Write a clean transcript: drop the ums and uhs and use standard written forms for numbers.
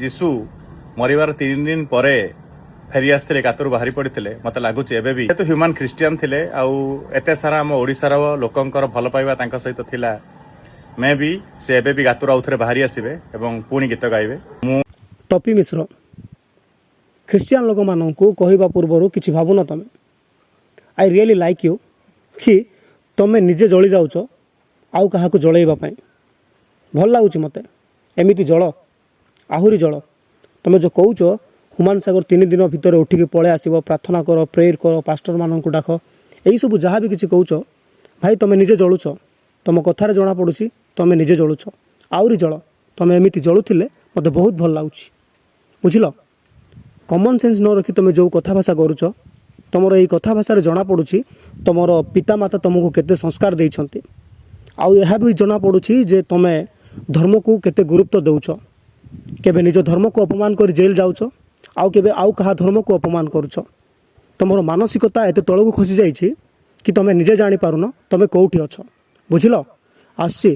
ଯୀଶୁ ମରିବାର 3 ଦିନ ପରେ ଫେରି ଆସିଥିଲେ, ଗାତରୁ ବାହାରି ପଡ଼ିଥିଲେ। ମତେ ଲାଗୁଛି ଏବେ ବି ଯେହେତୁ ହ୍ୟୁମାନ୍ ଖ୍ରୀଷ୍ଟିଆନ ଥିଲେ ଆଉ ଏତେ ସାରା ଆମ ଓଡ଼ିଶାର ଲୋକଙ୍କର ଭଲ ପାଇବା ତାଙ୍କ ସହିତ ଥିଲା, ମେ ବି ସେ ଏବେ ବି ଗାତରୁ ଆଉଥରେ ବାହାରି ଆସିବେ ଏବଂ ପୁଣି ଗୀତ ଗାଇବେ। ମୁଁ ଟପି ମିଶ୍ର ଖ୍ରୀଷ୍ଟିଆନ ଲୋକମାନଙ୍କୁ କହିବା ପୂର୍ବରୁ କିଛି ଭାବୁନ ତମେ। ଆଇ ରିଏଲି ଲାଇକ୍ ୟୁ କି ତମେ ନିଜେ ଜଳି ଯାଉଛ ଆଉ କାହାକୁ ଜଳେଇବା ପାଇଁ। ଭଲ ଲାଗୁଛି ମୋତେ। ଏମିତି ଜଳ, ଆହୁରି ଜଳ। ତମେ ଯେଉଁ କହୁଛ ହୁମାନ ସାଗର 3 ଦିନ ଭିତରେ ଉଠିକି ପଳେଇ ଆସିବ, ପ୍ରାର୍ଥନା କର, ପ୍ରେୟର କର, ପାଷ୍ଟରମାନଙ୍କୁ ଡାକ, ଏଇସବୁ ଯାହା ବି କିଛି କହୁଛ ଭାଇ ତମେ ନିଜେ ଜଳୁଛ। ତମ କଥାରେ ଜଣାପଡ଼ୁଛି ତମେ ନିଜେ ଜଳୁଛ। ଆହୁରି ଜଳ। ତମେ ଏମିତି ଜଳୁଥିଲେ ମୋତେ ବହୁତ ଭଲ ଲାଗୁଛି। ବୁଝିଲ? କମନ୍ ସେନ୍ସ ନ ରଖି ତମେ ଯେଉଁ କଥା ଭାଷା କରୁଛ, ତମର ଏଇ କଥା ଭାଷାରେ ଜଣାପଡ଼ୁଛି ତମର ପିତାମାତା ତମକୁ କେତେ ସଂସ୍କାର ଦେଇଛନ୍ତି। ଆଉ ଏହା ବି ଜଣାପଡ଼ୁଛି ଯେ ତମେ ଧର୍ମକୁ କେତେ ଗୁରୁତ୍ୱ ଦେଉଛ। କେବେ ନିଜ ଧର୍ମକୁ ଅପମାନ କରି ଜେଲ୍ ଯାଉଛ, ଆଉ କେବେ ଆଉ କାହା ଧର୍ମକୁ ଅପମାନ କରୁଛ। ତମର ମାନସିକତା ଏତେ ତଳକୁ ଖସି ଯାଇଛି କି ତମେ ନିଜେ ଜାଣିପାରୁନ ତମେ କେଉଁଠି ଅଛ। ବୁଝିଲ? ଆସୁଛି।